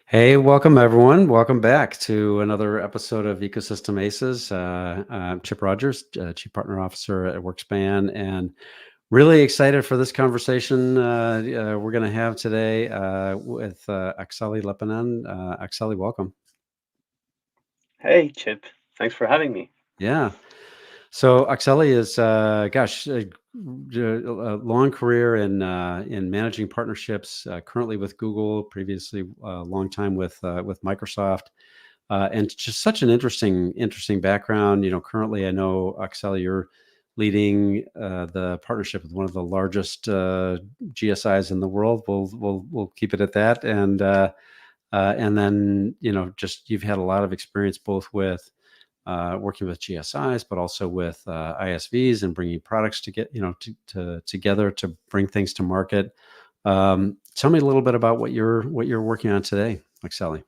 Hey, welcome everyone. Welcome back to another episode of Ecosystem Aces. I'm Chip Rodgers, Chief Partner Officer at WorkSpan, and really excited for this conversation we're going to have today with Akseli Leppanen. Akseli, welcome. Hey, Chip. Thanks for having me. Yeah. So Akseli is, a long career in managing partnerships. Currently with Google, previously a long time with Microsoft. And just such an interesting background. Currently, I know, Akseli, you're leading the partnership with one of the largest GSIs in the world. We'll keep it at that. And then, just you've had a lot of experience both with working with GSIs, but also with ISVs and bringing products together to bring things to market. Tell me a little bit about what you're working on today, Akseli.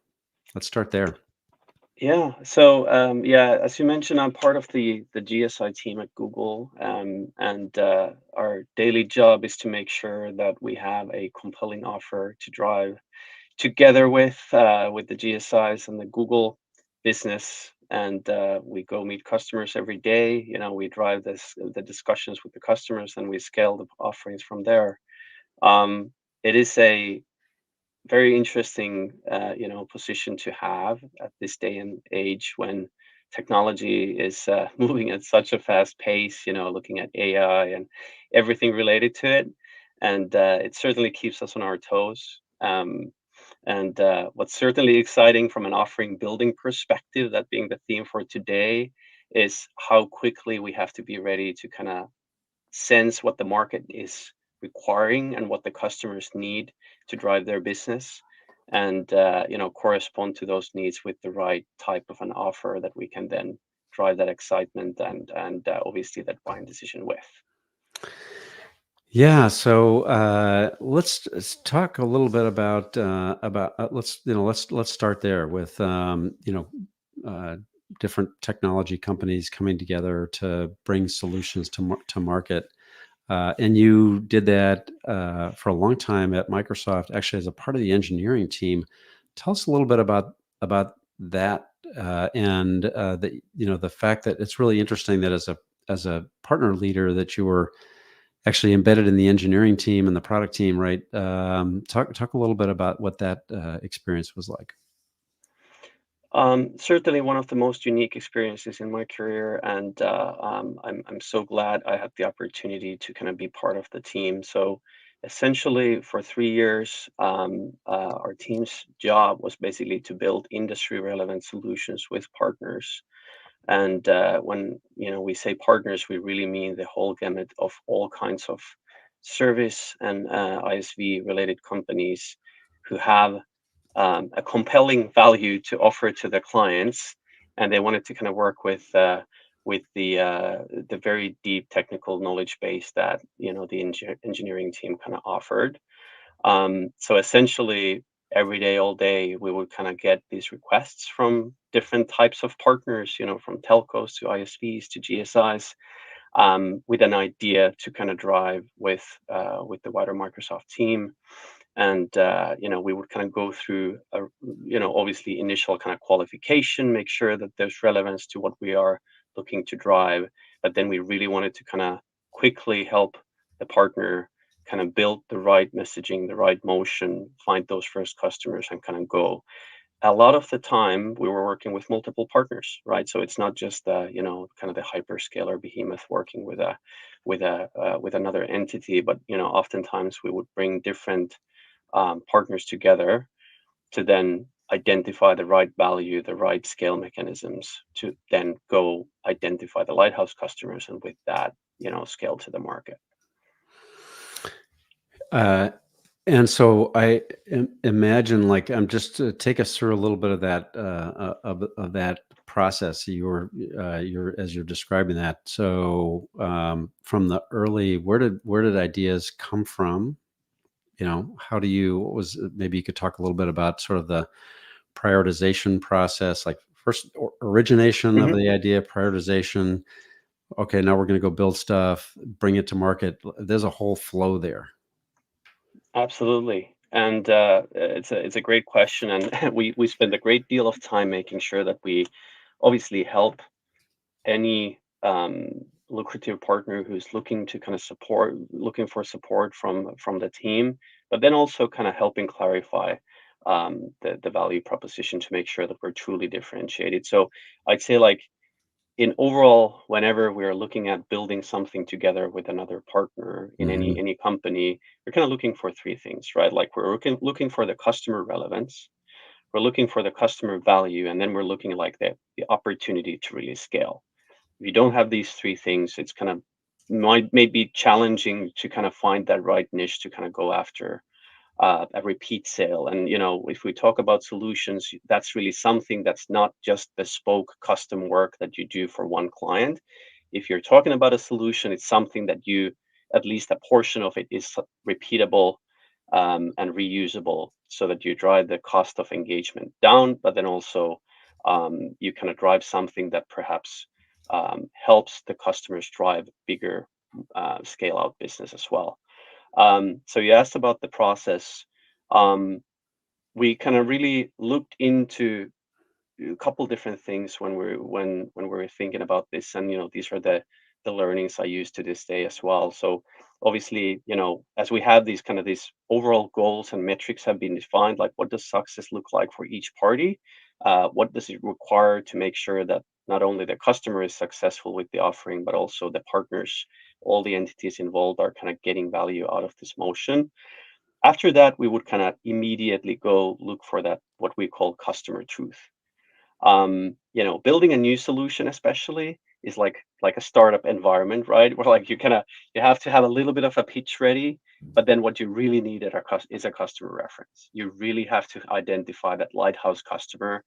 Let's start there. Yeah, as you mentioned, I'm part of the GSI team at Google, and our daily job is to make sure that we have a compelling offer to drive together with the GSIs and the Google business. And we go meet customers every day. We drive the discussions with the customers, and we scale the offerings from there. Um, it is a very interesting position to have at this day and age when technology is moving at such a fast pace, looking at AI and everything related to it. And it certainly keeps us on our toes. And what's certainly exciting from an offering building perspective, that being the theme for today, is how quickly we have to be ready to kind of sense what the market is requiring and what the customers need to drive their business, and correspond to those needs with the right type of an offer that we can then drive that excitement and obviously that buying decision with. Yeah, so let's talk a little bit about let's start there with uh, different technology companies coming together to bring solutions to market. And you did that for a long time at Microsoft, actually as a part of the engineering team. Tell us a little bit about that and the fact that it's really interesting that as a partner leader that you were actually embedded in the engineering team and the product team, right? Talk a little bit about what that experience was like. Certainly one of the most unique experiences in my career, and I'm so glad I had the opportunity to kind of be part of the team. So essentially, for 3 years, our team's job was basically to build industry relevant solutions with partners. And when we say partners, we really mean the whole gamut of all kinds of service and ISV related companies who have a compelling value to offer to their clients, and they wanted to kind of work with the very deep technical knowledge base that the engineering team kind of offered. So essentially, every day, all day, we would kind of get these requests from different types of partners, from telcos to ISVs to GSIs, with an idea to kind of drive with the wider Microsoft team. And we would kind of go through obviously initial kind of qualification, make sure that there's relevance to what we are looking to drive, but then we really wanted to kind of quickly help the partner kind of build the right messaging, the right motion, find those first customers, and kind of go. A lot of the time we were working with multiple partners, right? So it's not just kind of the hyperscaler behemoth working with another entity, but oftentimes we would bring different partners together to then identify the right value, the right scale mechanisms to then go identify the lighthouse customers, and with that, scale to the market. Uh, and so I imagine, like, I'm just to take us through a little bit of that process. You're as you're describing that. So from the early, where did ideas come from? How do you? What was maybe you could talk a little bit about sort of the prioritization process, like first origination of Mhm. the idea, prioritization. Okay, now we're going to go build stuff, bring it to market. There's a whole flow there. Absolutely. And it's a great question, and we spend a great deal of time making sure that we obviously help any lucrative partner who's looking to kind of looking for support from the team, but then also kind of helping clarify the value proposition to make sure that we're truly differentiated. So I'd say, like, in overall, whenever we're looking at building something together with another partner in Hmm. any company, we're kind of looking for three things, right? Like, we're looking for the customer relevance, we're looking for the customer value, and then we're looking like the opportunity to really scale. If you don't have these three things, it's kind of may be challenging to kind of find that right niche to kind of go after a repeat sale. And if we talk about solutions, that's really something that's not just bespoke custom work that you do for one client. If you're talking about a solution, it's something that you, at least a portion of it, is repeatable and reusable, so that you drive the cost of engagement down, but then also you kind of drive something that perhaps helps the customers drive bigger scale out business as well. So you asked about the process. Um, we kind of really looked into a couple different things when we were thinking about this, and these are the learnings I use to this day as well. So obviously, as we have these overall goals and metrics have been defined, like, what does success look like for each party? What does it require to make sure that not only the customer is successful with the offering, but also the partners, all the entities involved, are kind of getting value out of this motion. After that, we would kind of immediately go look for that, what we call customer truth. Building a new solution especially is like a startup environment, right? Where, like, you have to have a little bit of a pitch ready, but then what you really need is a customer reference. You really have to identify that lighthouse customer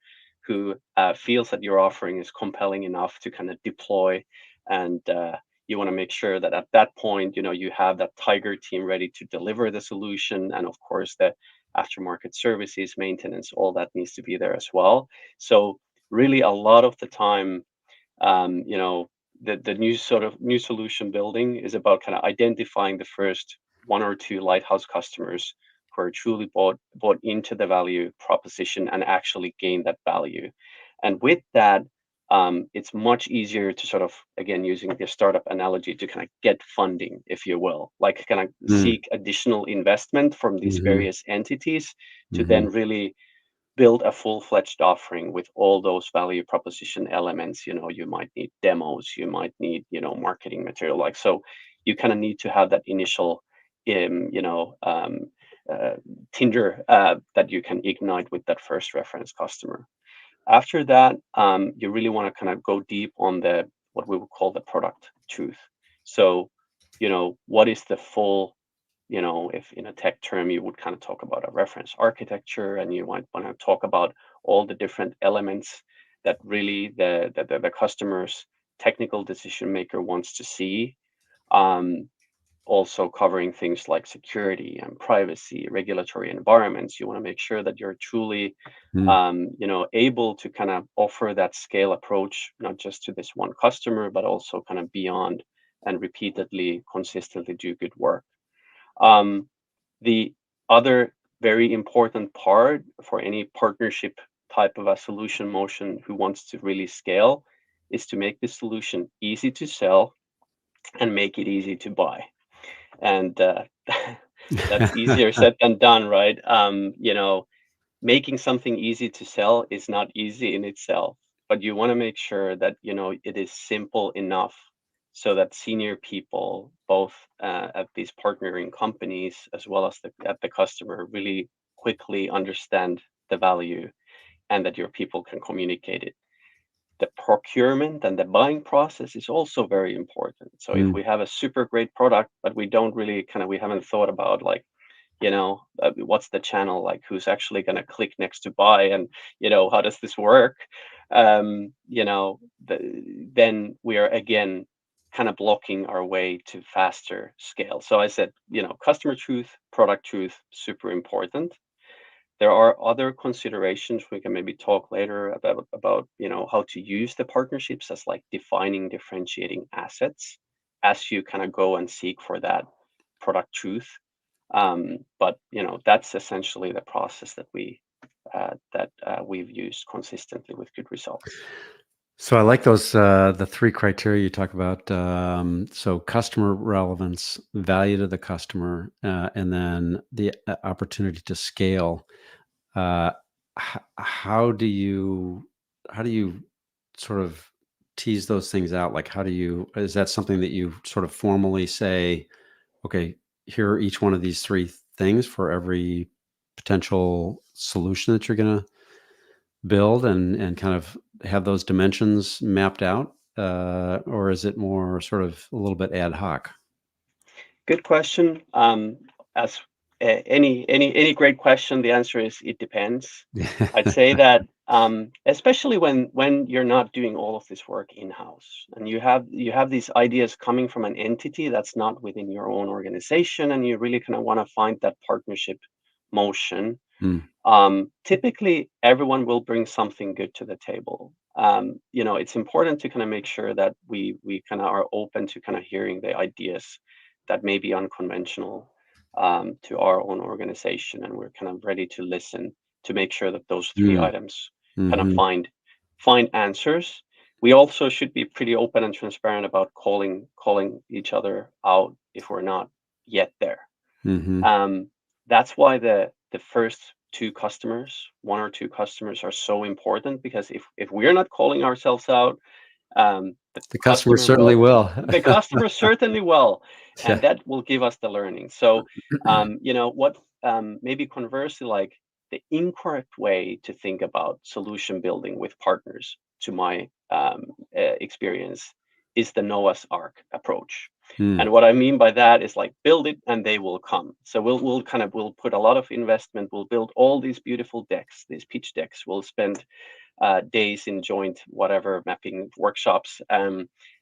who feels that your offering is compelling enough to kind of deploy, and you want to make sure that at that point, you have that tiger team ready to deliver the solution, and of course the aftermarket services, maintenance, all that needs to be there as well. So really, a lot of the time, the new solution building is about kind of identifying the first one or two lighthouse customers who are truly bought into the value proposition and actually gain that value. And with that, it's much easier to sort of, again, using the startup analogy, to kind of get funding, if you will, like kind of seek additional investment from these Hmm. various entities to Hmm. then really build a full-fledged offering with all those value proposition elements. You might need demos, you might need, marketing material, like, so you kind of need to have that initial um, you know um, uh, tinder that you can ignite with that first reference customer. After that, you really want to kind of go deep on the, what we would call, the product truth. So, what is the full, if in a tech term, you would kind of talk about a reference architecture, and you might want to talk about all the different elements that really the customer's technical decision maker wants to see. Um, Also covering things like security and privacy, regulatory environments. You want to make sure that you're truly, able to kind of offer that scale approach, not just to this one customer, but also kind of beyond, and repeatedly, consistently do good work. Um, the other very important part for any partnership type of a solution motion who wants to really scale is to make the solution easy to sell and make it easy to buy. And that's easier said than done, right? Making something easy to sell is not easy in itself, but you want to make sure that it is simple enough so that senior people, both at these partnering companies as well as at the customer, really quickly understand the value, and that your people can communicate it. The procurement and the buying process is also very important. So if we have a super great product, but we don't really we haven't thought about, like, what's the channel, like, who's actually going to click next to buy, and how does this work? Then we are again kind of blocking our way to faster scale. So I said, customer truth, product truth, super important. There are other considerations we can maybe talk later about how to use the partnerships as, like, defining differentiating assets as you kind of go and seek for that product truth. But that's essentially the process that we've used consistently with good results. So I like those the three criteria you talk about. So customer relevance, value to the customer, and then the opportunity to scale. Uh, how do you sort of tease those things out? Like, how do you is that something that you sort of formally say, okay, here are each one of these three things for every potential solution that you're going to build, and kind of have those dimensions mapped out, or is it more sort of a little bit ad hoc? Good question. As any great question, the answer is it depends. I'd say that especially when you're not doing all of this work in-house and you have these ideas coming from an entity that's not within your own organization, and you really kind of want to find that partnership motion. Mm, Typically, everyone will bring something good to the table. It's important to kind of make sure that we kind of are open to kind of hearing the ideas that may be unconventional to our own organization, and we're kind of ready to listen to make sure that those three mm, items kind of mhm, find answers. We also should be pretty open and transparent about calling each other out if we're not yet there. mhm. um, that's why the first two customers, one or two customers, are so important, because if we're not calling ourselves out, the The customer customer certainly will. will. The customer certainly will, and Yeah. that will give us the learning. So, what maybe conversely, like the incorrect way to think about solution building with partners, to my experience, is the Noah's Ark approach. Mm, And what I mean by that is like build it and they will come. So we'll put a lot of investment. We'll build all these beautiful decks, these pitch decks. We'll spend days in joint whatever mapping workshops,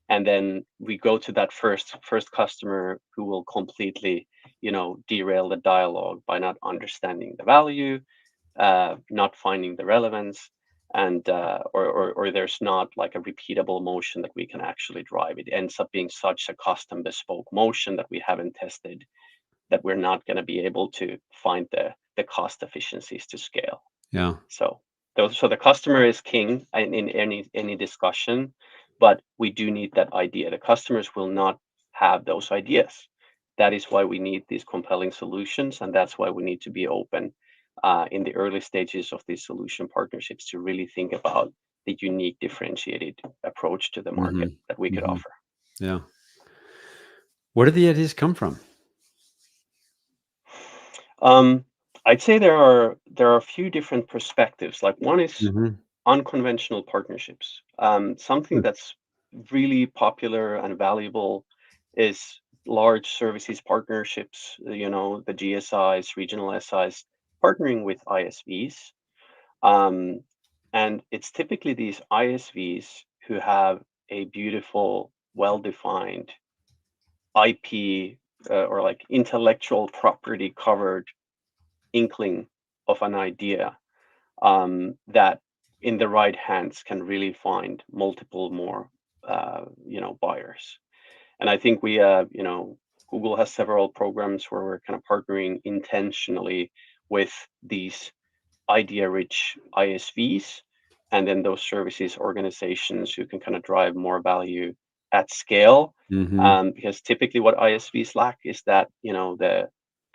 and then we go to that first customer who will completely derail the dialogue by not understanding the value, not finding the relevance, and or there's not like a repeatable motion that we can actually drive. It ends up being such a custom bespoke motion that we haven't tested, that we're not going to be able to find the cost efficiencies to scale. yeah. So the customer is king in any discussion, but we do need that idea. The customers will not have those ideas. That is why we need these compelling solutions, and that's why we need to be open in the early stages of these solution partnerships to really think about the unique differentiated approach to the market Mhm, that we could mhm. offer. Yeah. Where did the ideas come from? Um, I'd say there are a few different perspectives. Like one is Mhm. unconventional partnerships. Something Hmm. that's really popular and valuable is large services partnerships, the GSIs, regional SIs, partnering with ISVs. Um, and it's typically these ISVs who have a beautiful, well defined IP, or like intellectual property covered inkling of an idea, that in the right hands can really find multiple more buyers. And I think Google has several programs where we're kind of partnering intentionally with these idea rich ISVs, and then those services organizations who can kind of drive more value at scale. Mhm. Because typically what ISVs lack is that,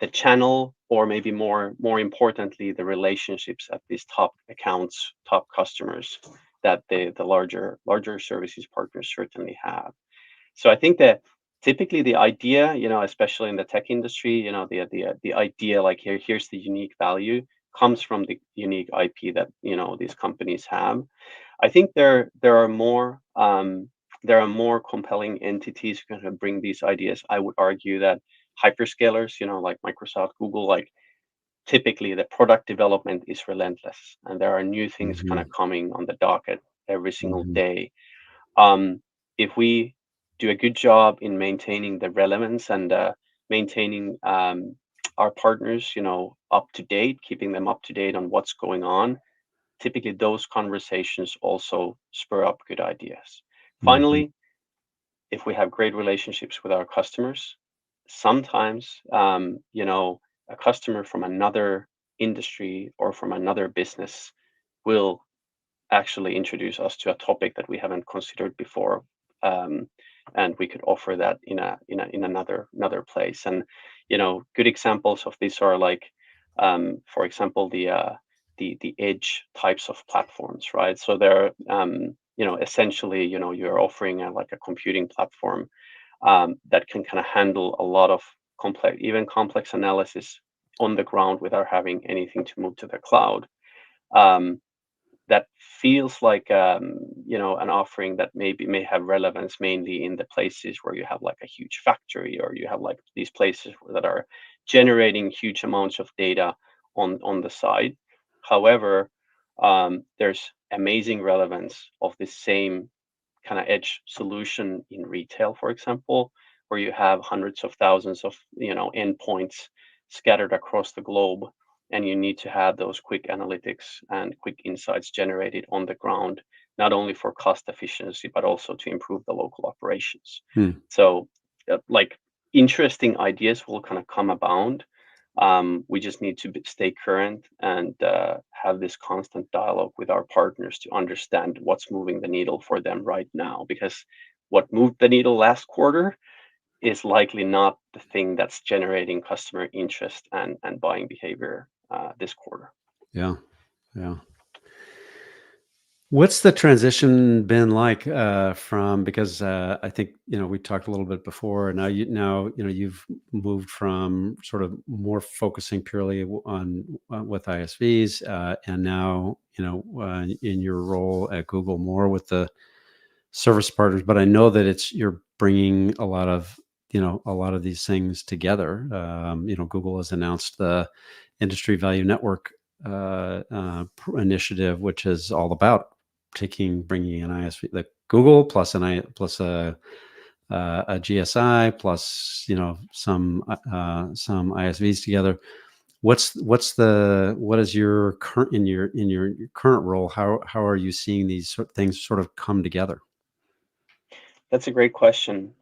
the channel, or maybe more importantly, the relationships at these top accounts, top customers, that the larger services partners certainly have. So I think that typically the idea, especially in the tech industry, the idea, like here's the unique value, comes from the unique IP that these companies have. I think there are more compelling entities who can bring these ideas. I would argue that hyperscalers, like Microsoft, Google, like typically the product development is relentless, and there are new things kind of Mhm. coming on the docket every single Mhm. day. If we do a good job in maintaining the relevance and maintaining our partners, up to date, keeping them up to date on what's going on, typically those conversations also spur up good ideas. Mhm. Finally, if we have great relationships with our customers, sometimes, a customer from another industry or from another business will actually introduce us to a topic that we haven't considered before, um, and we could offer that in another place. And good examples of this are like, for example, the edge types of platforms, right? So they're essentially, you're offering like a computing platform that can kind of handle a lot of complex analysis on the ground without having anything to move to the cloud. Um, that feels like, an offering that maybe may have relevance mainly in the places where you have like a huge factory, or you have like these places that are generating huge amounts of data on the side. However, there's amazing relevance of the same kind of edge solution in retail, for example, where you have hundreds of thousands of endpoints scattered across the globe, and you need to have those quick analytics and quick insights generated on the ground, not only for cost efficiency but also to improve the local operations. Hmm. So, like, interesting ideas will kind of come abound. We just need to stay current and have this constant dialogue with our partners to understand what's moving the needle for them right now. Because what moved the needle last quarter is likely not the thing that's generating customer interest and buying behavior this quarter. Yeah. Yeah. What's the transition been like, from, because I think we talked a little bit before. Now you've moved from sort of more focusing purely on with ISVs, and now in your role at Google, more with the service partners. But I know that you're bringing a lot of these things together. Google has announced the Industry Value Network initiative, which is all about bringing an ISV, like Google plus a GSI plus some ISVs together. What is your current in your current role? How are you seeing these things sort of come together? That's a great question.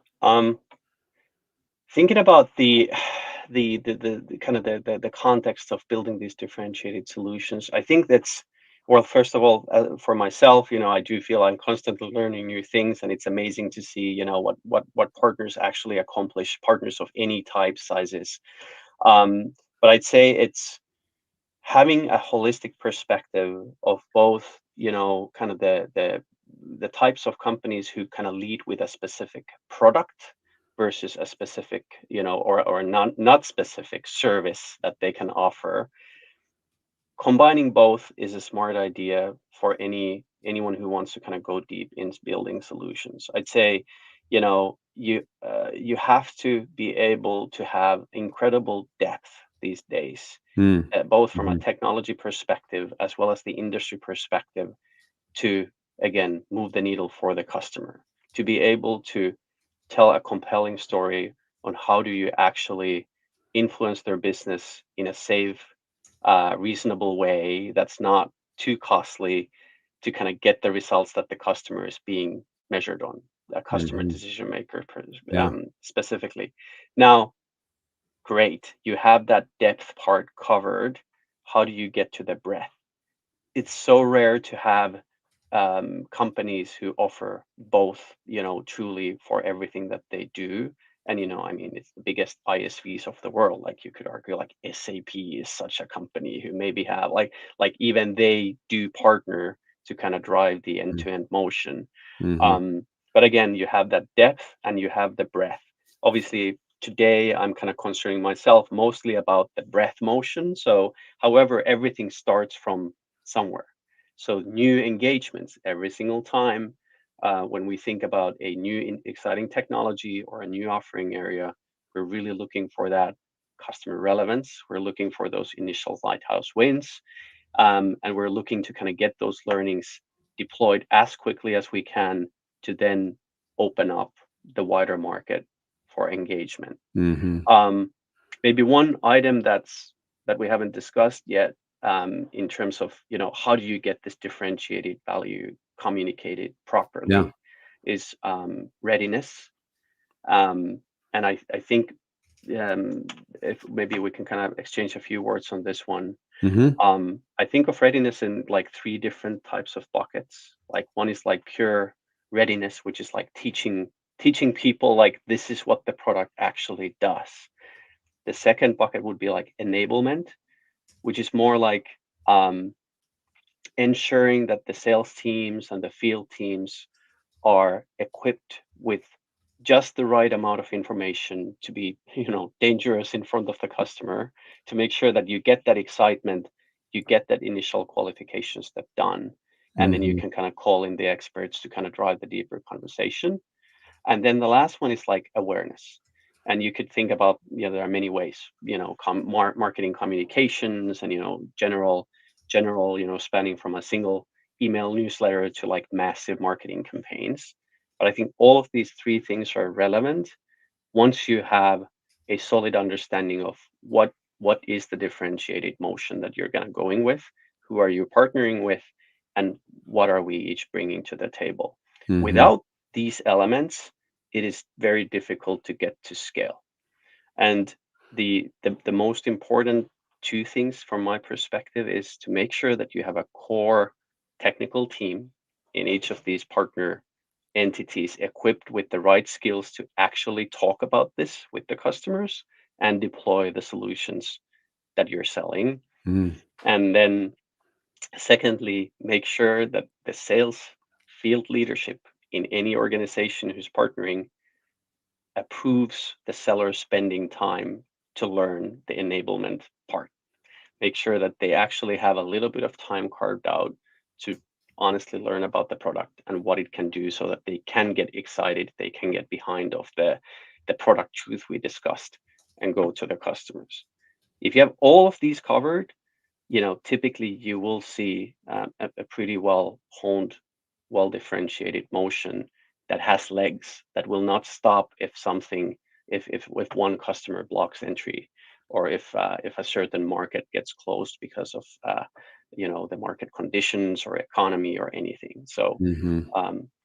Thinking about the kind of the context of building these differentiated solutions, I think that's, well, first of all, for myself, I do feel I'm constantly learning new things, and it's amazing to see, what partners actually accomplish, partners of any type, sizes. But I'd say it's having a holistic perspective of both, kind of the types of companies who kind of lead with a specific product versus a specific, or not specific service that they can offer. Combining both is a smart idea for anyone who wants to kind of go deep in building solutions. I'd say, you have to be able to have incredible depth these days, Mm. both from a Mhm. technology perspective as well as the industry perspective, to again move the needle for the customer, to be able to tell a compelling story on how do you actually influence their business in a safe, reasonable way that's not too costly, to kind of get the results that the customer is being measured on, a customer Mhm. decision maker Yeah. specifically. Now, great, you have that depth part covered. How do you get to the breadth? It's so rare to have companies who offer both, truly for everything that they do. And, I mean, it's the biggest ISVs of the world. Like, you could argue, like, SAP is such a company who maybe have like even they do partner to kind of drive the Mm. end-to-end motion. Mhm. Um, but again, you have that depth and you have the breadth. Obviously, today I'm kind of concerning myself mostly about the breadth motion. So, however, everything starts from somewhere. So, new engagements every single time, when we think about a new exciting technology or a new offering area, we're really looking for that customer relevance. We're looking for those initial lighthouse wins, and we're looking to kind of get those learnings deployed as quickly as we can to then open up the wider market for engagement. Mhm. Um, Maybe one item that we haven't discussed yet, in terms of, how do you get this differentiated value communicated Yeah. properly, is readiness. Um, and I think if maybe we can kind of exchange a few words on this one. Hmm. I think of readiness in like three different types of buckets. Like one is like pure readiness, which is like teaching people like this is what the product actually does. The second bucket would be like enablement, which is more like um, ensuring that the sales teams and the field teams are equipped with just the right amount of information to be, dangerous in front of the customer, to make sure that you get that excitement, you get that initial qualification step done, and then you Hmm. can kind of call in the experts to kind of drive the deeper conversation. And then the last one is like awareness. And you could think about, there are many ways, marketing communications and, general, spanning from a single email newsletter to like massive marketing campaigns. But I think all of these three things are relevant once you have a solid understanding of what is the differentiated motion that you're going to going with, who are you partnering with, and what are we each bringing to the table. Hmm. Without these elements, it is very difficult to get to scale. And the most important two things from my perspective is to make sure that you have a core technical team in each of these partner entities equipped with the right skills to actually talk about this with the customers and deploy the solutions that you're selling. Hmm. And then secondly, make sure that the sales field leadership in any organization who's partnering approves the seller spending time to learn the enablement part. Make sure that they actually have a little bit of time carved out to honestly learn about the product and what it can do so that they can get excited, they can get behind of the product truth we discussed and go to their customers. If you have all of these covered, typically you will see a pretty well honed, well differentiated motion that has legs that will not stop if one customer blocks entry, or if a certain market gets closed because of the market conditions or economy or anything. So Hmm.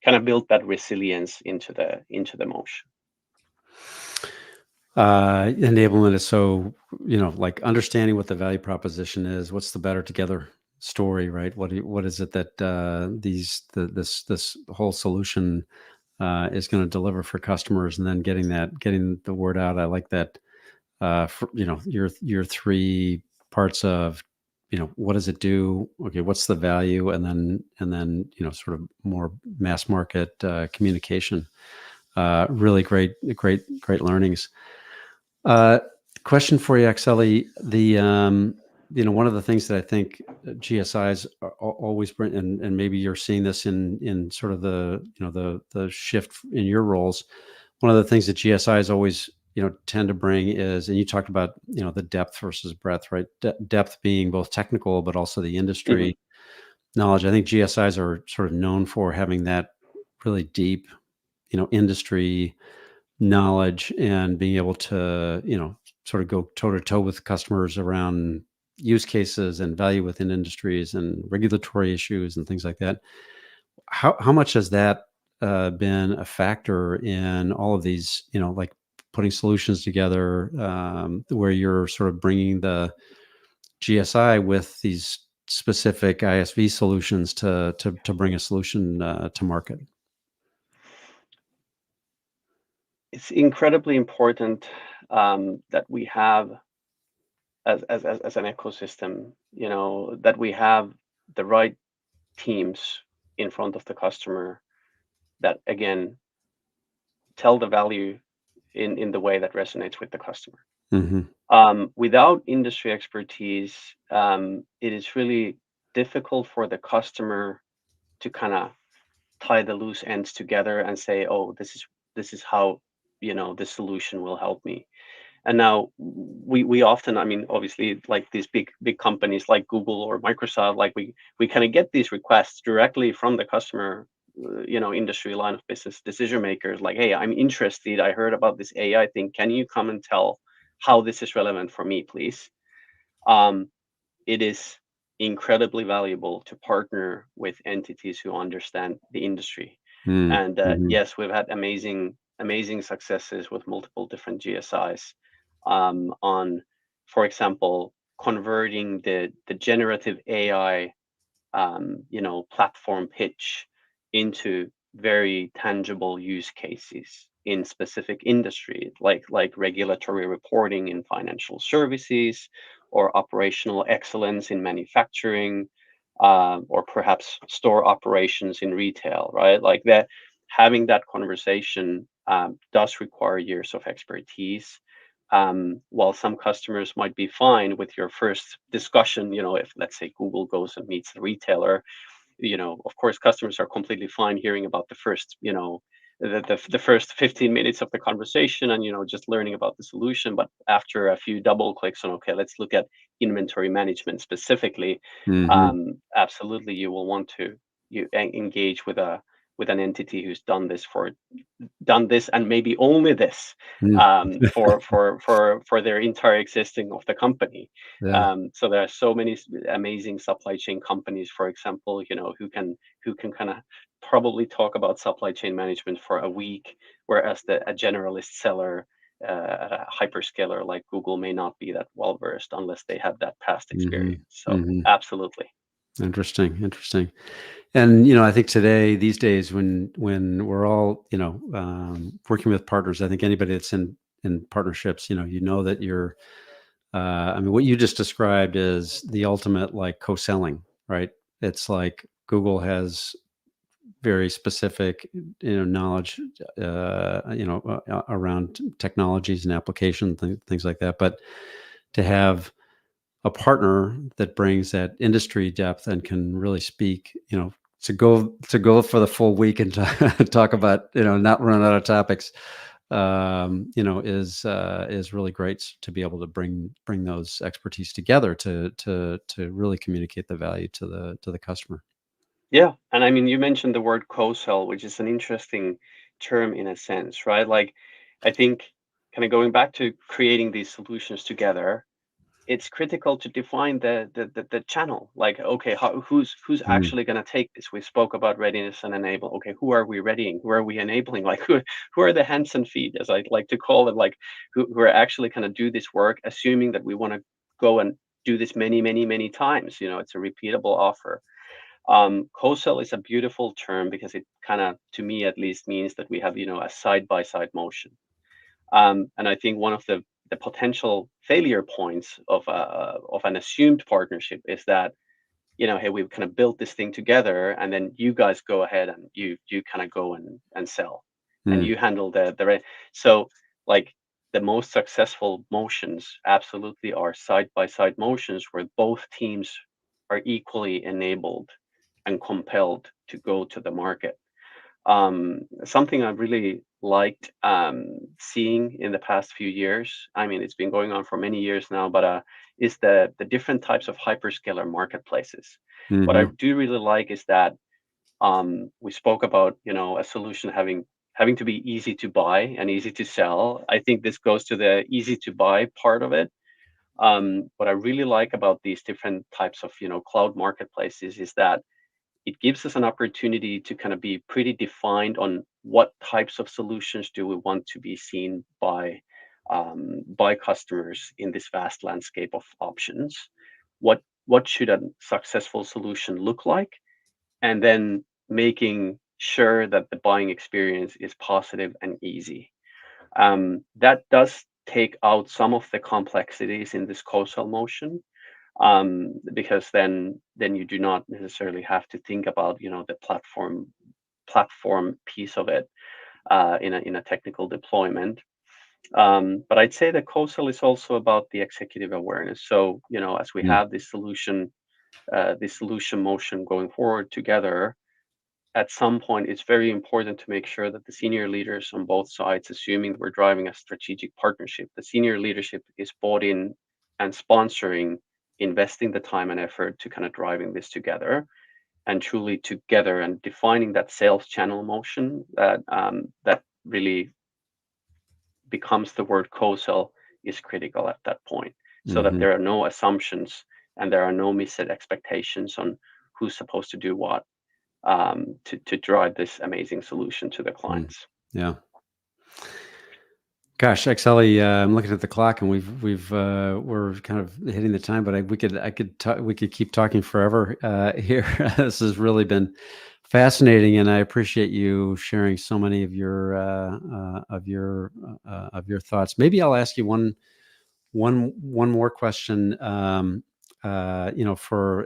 kind of build that resilience into the motion. Enablement is so, like understanding what the value proposition is, what's the better together story, right? What is it that this whole solution is going to deliver for customers, and then getting the word out. I like that. Your three parts of, what does it do? Okay, what's the value, and then sort of more mass market communication. Really great learnings. Uh, Question for you, Akseli. One of the things that I think GSIs always bring, and maybe you're seeing this in sort of the shift in your roles. One of the things that GSIs always tend to bring is, and you talked about the depth versus breadth, right? Depth being both technical but also the Mhm. industry knowledge. I think GSIs are sort of known for having that really deep industry knowledge and being able to sort of go toe to toe with customers around use cases and value within industries and regulatory issues and things like that. How much has that been a factor in all of these, like putting solutions together, where you're sort of bringing the GSI with these specific ISV solutions to bring a solution to market? It's incredibly important that we have as an ecosystem, that we have the right teams in front of the customer that again tell the value in the way that resonates with the customer. Hmm. Without industry expertise, it is really difficult for the customer to kind of tie the loose ends together and say, "Oh, this is how this solution will help me." And now we often, I mean, obviously, like these big companies like Google or Microsoft, like we kind of get these requests directly from the customer, industry line of business decision makers, like, hey, I'm interested. I heard about this AI thing. Can you come and tell how this is relevant for me, please? Um, it is incredibly valuable to partner with entities who understand the industry. And Mm-hmm. yes, we've had amazing successes with multiple different GSIs. on, for example, converting the generative AI platform pitch into very tangible use cases in specific industries, like regulatory reporting in financial services, or operational excellence in manufacturing, or perhaps store operations in retail, right? Like that, having that conversation does require years of expertise. While some customers might be fine with your first discussion, if let's say Google goes and meets the retailer, of course, customers are completely fine hearing about the first, the first 15 minutes of the conversation, and just learning about the solution. But after a few double clicks on, okay, let's look at inventory management specifically, Hmm. absolutely, you will want to engage with an entity who's done this and maybe only this, Mm. for their entire existing of the company. Yeah. So there are so many amazing supply chain companies, for example, who can kind of probably talk about supply chain management for a week, whereas a generalist seller at a hyperscaler like Google may not be that well versed unless they have that past Hmm. experience. So Hmm. absolutely. Interesting. Interesting. And I think today, these days, when we're all working with partners, I think anybody that's in partnerships, that you're. I mean, what you just described is the ultimate like co-selling, right? It's like Google has very specific, knowledge, around technologies and application things like that. But to have a partner that brings that industry depth and can really speak, to go for the full week and talk about, not run out of topics, is really great to be able to bring those expertise together to really communicate the value to the customer. Yeah, and I mean, you mentioned the word co-sell, which is an interesting term in a sense, right? Like, I think kind of going back to creating these solutions together, it's critical to define the channel. Like, okay, who's Mm, actually going to take this? We spoke about readiness and enable. Okay, who are we readying? Who are we enabling? Like, who are the hands and feet, as I like to call it? Like, who are actually kind of do this work, assuming that we want to go and do this many, many, many times. It's a repeatable offer. Co-sell is a beautiful term because it kind of, to me at least, means that we have, a side-by-side motion. And I think one of the potential failure points of an assumed partnership is that, hey, we've kind of built this thing together, and then you guys go ahead and you kind of go and sell, and mm, you handle the rest. So, like, the most successful motions absolutely are side by side motions where both teams are equally enabled and compelled to go to the market. Something I really liked seeing in the past few years. I mean, it's been going on for many years now, but is the different types of hyperscaler marketplaces. What I mhm, do really like is that we spoke about, a solution having to be easy to buy and easy to sell. I think this goes to the easy to buy part of it. What I really like about these different types of, cloud marketplaces is that it gives us an opportunity to kind of be pretty defined on what types of solutions do we want to be seen by customers in this vast landscape of options. What should a successful solution look like, and then making sure that the buying experience is positive and easy. That does take out some of the complexities in this causal motion, because then you do not necessarily have to think about, the platform piece of it in a technical deployment. But I'd say the coastal is also about the executive awareness. So, as we mm, have this solution motion going forward together, at some point it's very important to make sure that the senior leaders on both sides, assuming that we're driving a strategic partnership, the senior leadership is bought in and sponsoring, investing the time and effort to kind of driving this together, and truly together, and defining that sales channel motion that really becomes the word co-sell is critical at that point, so that mhm, there are no assumptions and there are no misset expectations on who's supposed to do what, to drive this amazing solution to the mm. clients. Yeah. Gosh, Akseli, I'm looking at the clock, and we're kind of hitting the time, but we could keep talking forever here. This has really been fascinating, and I appreciate you sharing so many of your thoughts. Maybe I'll ask you one more question. For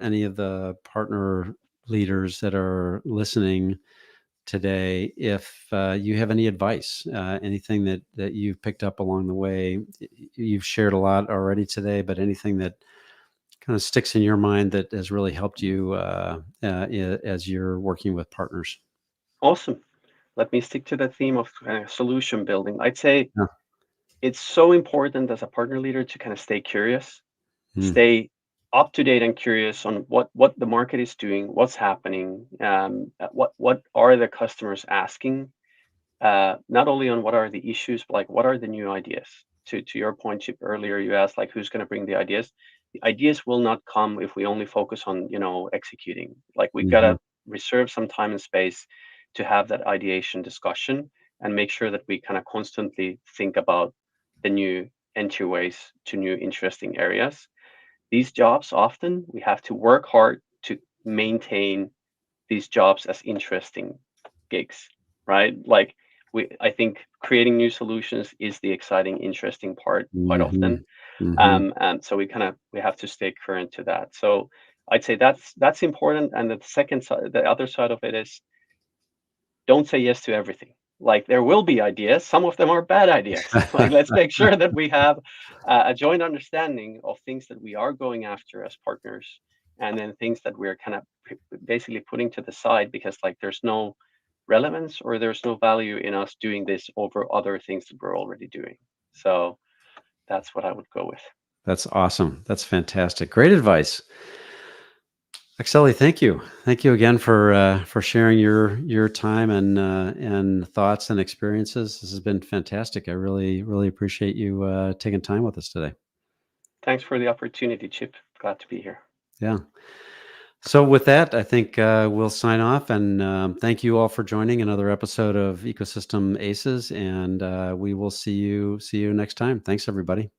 any of the partner leaders that are listening today, if you have any advice, anything that you've picked up along the way. You've shared a lot already today, but anything that kind of sticks in your mind that has really helped you as you're working with partners. Awesome. Let me stick to the theme of solution building. I'd say Yeah. it's so important as a partner leader to kind of stay curious, Mm, stay up to date and curious on what the market is doing, what's happening, what are the customers asking, not only on what are the issues, but like what are the new ideas. To your point, Chip, earlier, you asked like who's going to bring the ideas. The ideas will not come if we only focus on executing. Like we mhm, gotta reserve some time and space to have that ideation discussion and make sure that we kind of constantly think about the new entryways to new interesting areas. These jobs, often we have to work hard to maintain these jobs as interesting gigs, right? Like I think creating new solutions is the exciting, interesting part quite often. mhm, mhm. And so we have to stay current to that. So I'd say that's important. And the second side, the other side of it is don't say yes to everything. Like there will be ideas, some of them are bad ideas. Like let's make sure that we have a joint understanding of things that we are going after as partners, and then things that we're kind of basically putting to the side because like there's no relevance or there's no value in us doing this over other things that we're already doing. So that's what I would go with. That's awesome. That's fantastic. Great advice. Akseli, thank you. Thank you again for sharing your time and thoughts and experiences. This has been fantastic. I really appreciate you taking time with us today. Thanks for the opportunity, Chip. Glad to be here. Yeah. So with that, I think we'll sign off, and thank you all for joining another episode of Ecosystem Aces. And we will see you next time. Thanks, everybody.